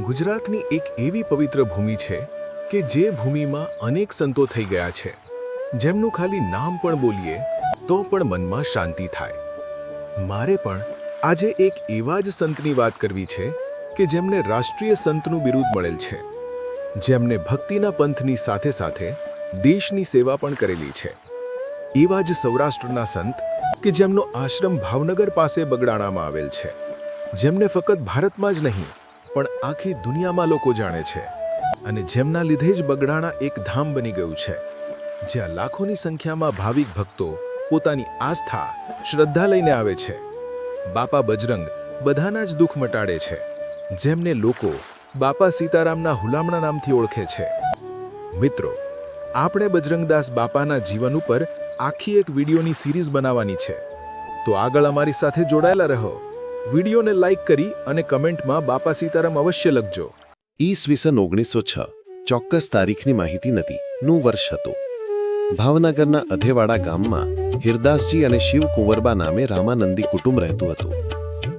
ગુજરાતની એક એવી પવિત્ર ભૂમિ છે કે જે ભૂમિમાં અનેક સંતો થઈ ગયા છે, જેમનું ખાલી નામ પણ બોલીએ તો પણ મનમાં શાંતિ થાય। મારે પણ આજે એક એવા જ સંતની વાત કરવી છે કે જેમને રાષ્ટ્રીય સંતનું બિરુદ મળેલ છે, જેમને ભક્તિના પંથની સાથે સાથે દેશની સેવા પણ કરેલી છે। એવા જ સૌરાષ્ટ્રના સંત કે જેમનો આશ્રમ ભાવનગર પાસે બગડાણામાં આવેલ છે, જેમને ફક્ત ભારતમાં જ નહીં પણ આખી દુનિયામાં લોકો જાણે છે અને જેમના લીધે જ બગડાણા એક ધામ બની ગયું છે, જ્યાં લાખોની સંખ્યામાં ભાવિક ભક્તો પોતાની આસ્થા, શ્રદ્ધા લઈને આવે છે। બાપા બજરંગ બધાના જ દુઃખ મટાડે છે, જેમને લોકો બાપા સીતારામના હુલામણા નામથી ઓળખે છે। મિત્રો, આપણે બજરંગદાસ બાપાના જીવન ઉપર આખી એક વિડીયોની સિરીઝ બનાવવાની છે, તો આગળ અમારી સાથે જોડાયેલા રહો। વિડીયોને લાઈક કરી અને કમેન્ટમાં બાપા સીતારામ અવશ્ય લખજો। ઈસવીસન 1906 ચોક્કસ તારીખની માહિતી નથી નું વર્ષ હતું। ભાવનગરના અધેવાડા ગામમાં હિરદાસજી અને શિવકુંવરબા નામે રામાનંદી કુટુંબ રહેતું હતું।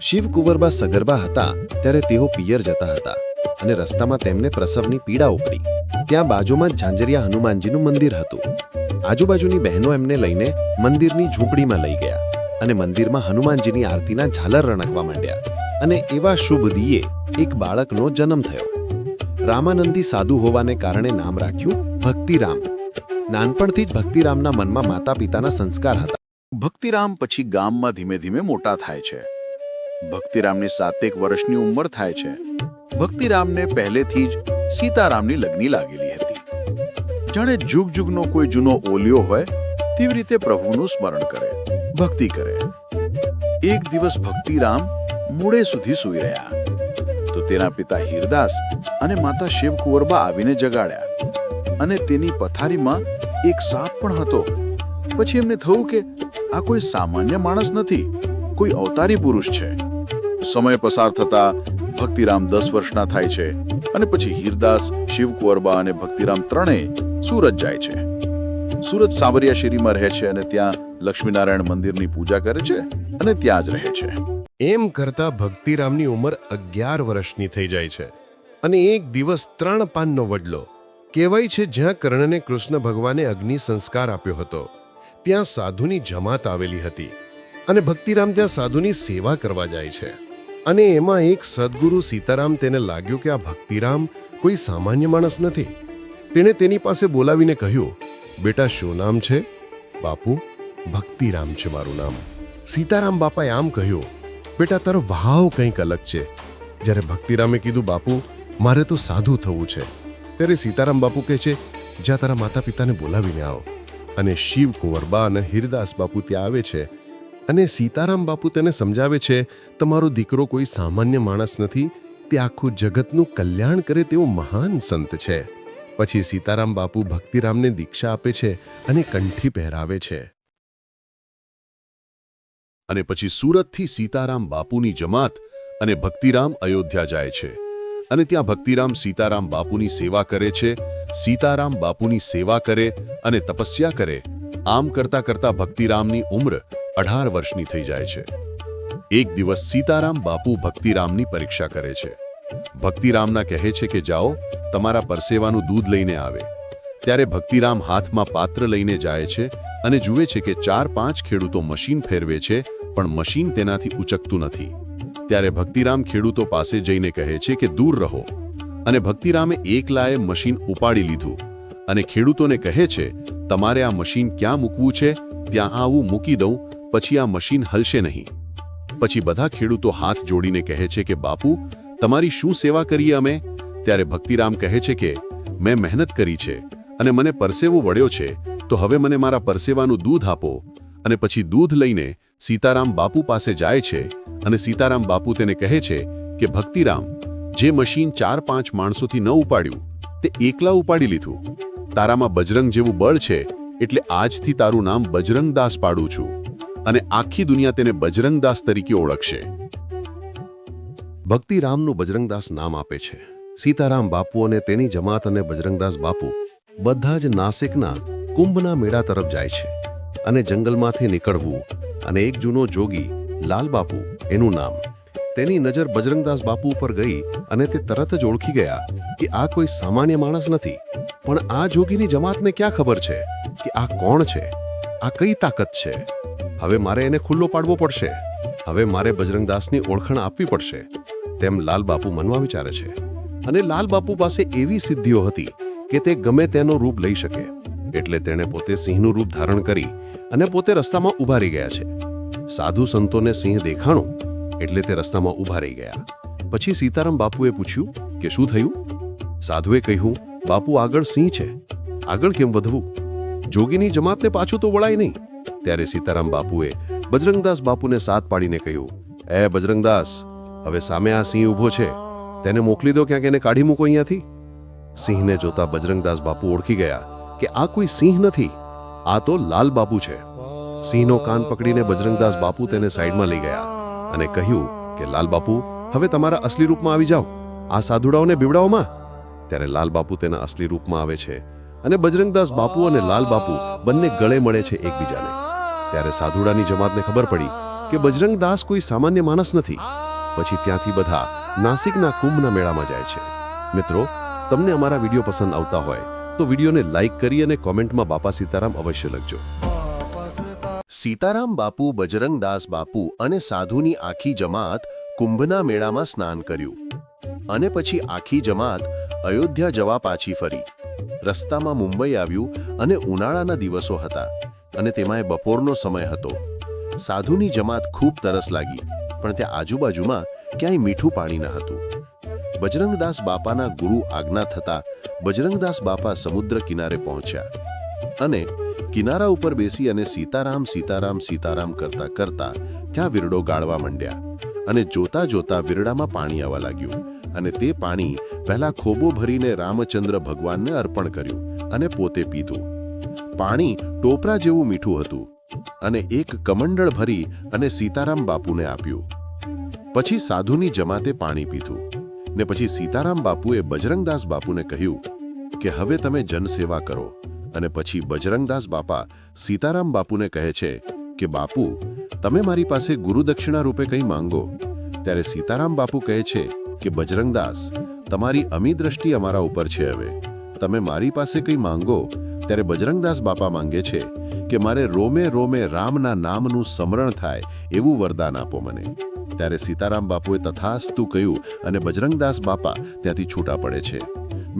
શિવકુંવરબા સગર્ભા હતા ત્યારે તેઓ પિયર જતા હતા અને રસ્તામાં તેમને પ્રસવની પીડા ઉપડી। ત્યાં બાજુમાં જ ઝાંઝરિયા હનુમાનજીનું મંદિર હતું। આજુબાજુની બહેનો એમને લઈને મંદિરની ઝૂંપડીમાં લઈ ગયા અને મંદિરમાં હનુમાનજીની આરતીના ઝાલર રણકવા માંડ્યા અને એવા શુભ દિયે એક બાળકનો જન્મ થયો। રામાનંદી સાધુ હોવાને કારણે નામ રાખ્યું ભક્તિરામ। નાનપણથી જ ભક્તિરામના મનમાં માતા પિતાના સંસ્કાર હતા। ભક્તિરામ પછી ગામમાં ધીમે ધીમે મોટા થાય છે। ભક્તિરામની 7 વર્ષની ઉંમર થાય છે। ભક્તિરામને પહેલેથી જ સીતારામની લગ્ની લાગેલી હતી। જાણે જુગ જુગનો કોઈ જૂનો ઓલિયો હોય તેવી રીતે પ્રભુનું સ્મરણ કરે, ભક્તિ કરે। એક દિવસ ભક્તિરામ મોડે સુધી સૂઈ રહ્યા તો તેના પિતા હિરદાસ અને માતા શિવકુંવરબા આવીને જગાડ્યા અને તેની પથારીમાં એક સાપ પણ હતો। પછી એમને થયું કે આ કોઈ સામાન્ય માણસ નથી, કોઈ અવતારી પુરુષ છે। સમય પસાર થતા ભક્તિરામ 10 વર્ષના થાય છે અને પછી હિરદાસ, શિવકુંવરબા અને ભક્તિરામ ત્રણેય સુરત જાય છે। સુરત સાવરિયા શેરીમાં રહે છે અને ત્યાં લક્ષ્મીનારાયણ મંદિરની પૂજા કરે છે અને ત્યાં જ રહે છે। એમ કરતા ભક્તિરામની ઉંમર 11 વર્ષની થઈ જાય છે અને એક દિવસ 3 પાનનો વડલો કહેવાય છે જ્યાં કર્ણને કૃષ્ણ ભગવાને અગ્નિ સંસ્કાર આપ્યો હતો, ત્યાં સાધુની જમાત આવેલી હતી અને ભક્તિરામ ત્યાં સાધુની સેવા કરવા જાય છે અને એમાં એક સદગુરુ સીતારામ તેને લાગ્યું કે આ ભક્તિરામ કોઈ સામાન્ય માણસ નથી। તેણે તેની પાસે બોલાવીને કહ્યું, બેટા શું નામ છે? બાપુ, ભક્તિરામ છે મારું નામ। સીતારામ બાપાએ આમ કહ્યું, બેટા તારો ભાવ કંઈક અલગ છે। જ્યારે ભક્તિરામે કીધું, બાપુ મારે તો સાધુ થવું છે, ત્યારે સીતારામ બાપુ કહે છે, જ્યાં તારા માતા પિતાને બોલાવીને આવો। અને શિવકુંવરબા અને હિરદાસ બાપુ ત્યાં આવે છે અને સીતારામ બાપુ તેને સમજાવે છે, તમારો દીકરો કોઈ સામાન્ય માણસ નથી, તે આખું જગતનું કલ્યાણ કરે તેવો મહાન સંત છે। પછી સીતારામ બાપુ ભક્તિરામને દીક્ષા આપે છે અને કંઠી પહેરાવે છે। અને પછી સુરતથી સીતારામ બાપુની જમાત અને ભક્તિરામ અયોધ્યા જાય છે અને ત્યાં ભક્તિરામ સીતારામ બાપુની સેવા કરે છે, સીતારામ બાપુની સેવા કરે અને તપસ્યા કરે। આમ કરતા કરતા ભક્તિરામની ઉંમર 18 વર્ષની થઈ જાય છે। એક દિવસ સીતારામ બાપુ ભક્તિરામની પરીક્ષા કરે છે। ભક્તિરામના કહે છે કે જાઓ, તમારા પરસેવાનું દૂધ લઈને આવે। ત્યારે ભક્તિરામ હાથમાં પાત્ર લઈને જાય છે અને જુએ છે કે 4-5 ખેડૂતો મશીન ફેરવે છે પણ મશીન તેનાથી ઉચકતું નથી। ત્યારે ભક્તિરામ ખેડૂતો પાસે જઈને કહે છે કે દૂર રહો, અને ભક્તિરામે એકલાએ મશીન ઉપાડી લીધું અને ખેડૂતોને કહે છે, તમારે આ મશીન ક્યાં મૂકવું છે ત્યાં આવું મૂકી દઉં, પછી આ મશીન હલશે નહીં। પછી બધા ખેડૂતો હાથ જોડીને કહે છે કે બાપુ, તમારી શું સેવા કરીએ અમે? ત્યારે ભક્તિરામ કહે છે કે મેં મહેનત કરી છે અને મને પરસેવો વળ્યો છે, તો હવે મને મારા પરસેવાનું દૂધ આપો। અને પછી દૂધ લઈને સીતારામ બાપુ પાસે જાય છે અને સીતારામ બાપુ તેને કહે છે કે ભક્તિરામ, જે મશીન 4-5 માણસોથી ન ઉપાડ્યું તે એકલા ઉપાડી લીધું। તારામાં બજરંગ જેવું બળ છે, એટલે આજથી તારું નામ બજરંગદાસ પાડું છું અને આખી દુનિયા તેને બજરંગદાસ તરીકે ઓળખશે। ભક્તિરામનું બજરંગદાસ નામ આપે છે। સીતારામ બાપુ અને તેની જમાત અને બજરંગદાસ બાપુ બધા જ નાસિકના કુંભના મેળા તરફ જાય છે અને જંગલમાંથી નીકળવું અને એક જૂનો જોગી લાલબાપુ એનું નામ તેની નજર બજરંગદાસ બાપુ ઉપર ગઈ અને તે તરત જ ઓળખી ગયા કે આ કોઈ સામાન્ય માણસ નથી, પણ આ જોગીની જમાતને ક્યાં ખબર છે કે આ કોણ છે, આ કઈ તાકાત છે. હવે મારે એને ખુલ્લો પાડવો પડશે, હવે મારે બજરંગદાસની ઓળખાણ આપવી પડશે, તેમ લાલબાપુ મનમાં વિચારે છે. અને લાલબાપુ પાસે એવી સિદ્ધિઓ હતી કે તે ગમે તેનો રૂપ લઈ શકે, એટલે તેણે પોતે સિંહનું રૂપ ધારણ કરી અને પોતે રસ્તામાં ઊભા રહી ગયા છે. સાધુ સંતોને સિંહ દેખાણું એટલે તે રસ્તામાં ઊભા રહી ગયા. પછી સીતારામ બાપુએ પૂછ્યું કે શું થયું? સાધુએ કહ્યું, બાપુ આગળ સિંહ છે, આગળ કેમ વધવું? જોગીની જમાતને પાછું તો વળાય નહીં. ત્યારે સીતારામ બાપુએ બજરંગદાસ બાપુને સાથ પાડીને કહ્યું, એ બજરંગદાસ, હવે સામે આ સિંહ ઊભો છે, તેને મોકલી દો, ક્યાંક એને કાઢી મૂકો અહીંયાથી. સિંહને જોતા બજરંગદાસ બાપુ ઓળખી ગયા કે આ કોઈ સિંહ નથી, આ તો લાલ બાપુ છે. સિંહનો કાન પકડીને બજરંગદાસ બાપુ તેને સાઈડમાં લઈ ગયા અને કહ્યું કે લાલ બાપુ, હવે તમારા અસલી રૂપમાં આવી જાઓ, આ સાધુડાઓને બીવડાવોમાં. ત્યારે લાલ બાપુ તેના અસલી રૂપમાં આવે છે અને બજરંગદાસ બાપુ અને લાલ બાપુ બંને ગળે મળે છે એકબીજાને. ત્યારે સાધુડાની જમાતને ખબર પડી કે બજરંગદાસ કોઈ સામાન્ય માણસ નથી. પછી ત્યાંથી બધા નાસિકના કુંભના મેળામાં જાય છે. મિત્રો, તમને અમારા વિડીયો પસંદ આવતા હોય તો વિડીયોને લાઈક કરી અને કોમેન્ટમાં બાપા સીતારામ અવશ્ય લખજો. સીતારામ બાપુ, બજરંગદાસ બાપુ અને સાધુની આખી જમાત કુંભના મેળામાં સ્નાન કર્યું અને પછી આખી જમાત અયોધ્યા જવા પાછી ફરી. રસ્તામાં મુંબઈ આવ્યું અને ઉનાળાના દિવસો હતા અને તેમાંય બપોરનો સમય હતો. સાધુની જમાત ખૂબ તરસ લાગી, પણ ત્યાં આજુબાજુમાં ક્યાંય મીઠું પાણી ન હતું. બજરંગદાસ બાપાના ગુરુ આજ્ઞા થતા બજરંગદાસ બાપા સમુદ્ર કિનારે પહોંચ્યા અને કિનારા ઉપર બેસી અને સીતારામ સીતારામ સીતારામ કરતા કરતા ત્યાં વીરડો ગાળવા માંડ્યા. અને જોતા જોતા વીરડામાં પાણી આવવા લાગ્યું અને તે પાણી પહેલા ખોબો ભરીને રામચંદ્ર ભગવાનને અર્પણ કર્યું અને પોતે પીધું. પાણી ટોપરા જેવું મીઠું હતું અને એક કમંડળ ભરી અને સીતારામ બાપુને આપ્યું. પછી સાધુની જમાતે પાણી પીધું ને પછી સીતારામ બાપુએ બજરંગદાસ બાપુને કહ્યું કે હવે તમે જનસેવા કરો. અને પછી બજરંગદાસ બાપા સીતારામ બાપુને કહે છે કે બાપુ, તમે મારી પાસે ગુરુદક્ષિણા રૂપે કંઈ માંગો. ત્યારે સીતારામ બાપુ કહે છે કે બજરંગદાસ, તમારી અમી દ્રષ્ટિ અમારા ઉપર છે, હવે તમે મારી પાસે કંઈ માંગો. ત્યારે બજરંગદાસ બાપા માંગે છે કે મારે રોમે રોમે રામના નામનું સ્મરણ થાય એવું વરદાન આપો મને. ત્યારે સીતારામ બાપુએ તથાસ્તુ કહ્યું અને બજરંગદાસ બાપા ત્યાંથી છૂટા પડે છે.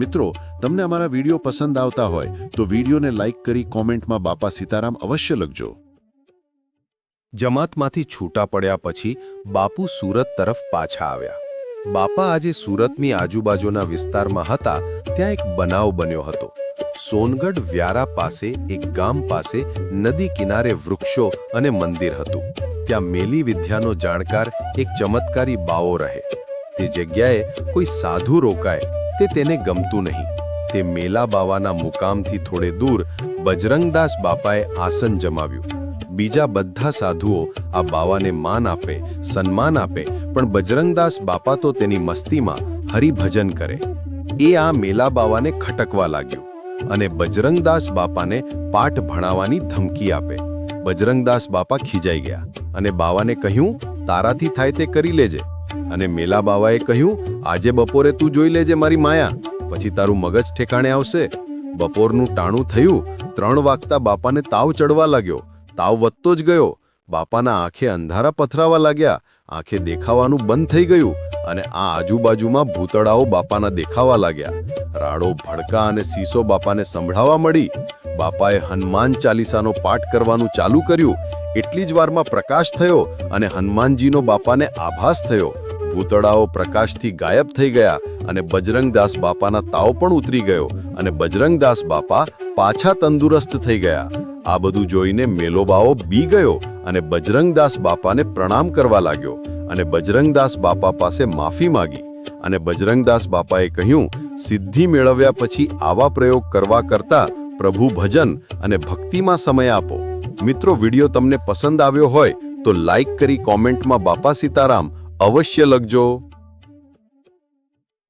મિત્રો, તમને અમારા વિડીયો પસંદ આવતા હોય તો વિડીયોને લાઈક કરી કોમેન્ટમાં બાપા સીતારામ અવશ્ય લખજો. જમાતમાંથી છૂટા પડ્યા પછી બાપુ સુરત તરફ પાછા આવ્યા. બાપા આજે સુરતની આજુબાજુના વિસ્તારમાં હતા ત્યાં એક બનાવ બન્યો હતો. સોનગઢ વ્યારા પાસે એક ગામ પાસે નદી કિનારે વૃક્ષો અને મંદિર હતું. ત્યાં મેલી વિદ્યાનો જાણકાર એક ચમત્કારી બાવો રહે. તે જગ્યાએ કોઈ સાધુ રોકાય તે તેને ગમતું નહીં. તે મેલા બાવાના મુકામથી થોડે દૂર બજરંગદાસ બાપાએ આસન જમાવ્યું. બીજા બધા સાધુઓ આ બાવાને માન આપે, સન્માન આપે, પણ બજરંગદાસ બાપા તો તેની મસ્તીમાં હરિભજન કરે. એ આ મેલા બાવાને ખટકવા લાગ્યું અને બજરંગદાસ બાપાને પાઠ ભણાવવાની ધમકી આપે. બજરંગદાસ બાપા ખીજાઈ ગયા અને બાવાને કહ્યું, તારાથી થાય તે કરી લેજે. અને મેલા બાવાએ કહ્યું, આજે બપોરે તું જોઈ લેજે મારી માયા, પછી તારું મગજ ઠેકાણે આવશે. બપોરનું ટાણું થયું. 3 વાગતા બાપાને તાવ ચડવા લાગ્યો. તાવ વધતો જ ગયો. બાપાના આંખે અંધારા પથરાવા લાગ્યા. આંખે દેખાવાનું બંધ થઈ ગયું અને આ આજુબાજુમાં ભૂતળાઓ બાપાના દેખાવા લાગ્યા. રાડો, ભડકા અને સીસો બાપાને સંભળાવા મળી. બાપાએ હનુમાન ચાલીસાનો પાઠ કરવાનું ચાલુ કર્યું. એટલી જ વારમાં પ્રકાશ થયો અને હનુમાનજીનો બાપાને આભાસ થયો. ભૂતળાઓ પ્રકાશથી ગાયબ થઈ ગયા અને બજરંગદાસ બાપાના તાવ પણ ઉતરી ગયો અને બજરંગદાસ બાપા પાછા તંદુરસ્ત થઈ ગયા. આ બધું જોઈને મેલો બાવો બી ગયો અને બજરંગદાસ બાપાને પ્રણામ કરવા લાગ્યો અને બજરંગદાસ બાપા પાસે માફી માંગી. અને બજરંગદાસ બાપાએ કહ્યું, સિદ્ધિ મેળવ્યા પછી આવા પ્રયોગ કરવા કરતા પ્રભુ ભજન અને ભક્તિમાં સમય આપો. મિત્રો, વિડીયો તમને પસંદ આવ્યો હોય તો લાઈક કરી કોમેન્ટમાં બાપા સીતારામ અવશ્ય લખજો.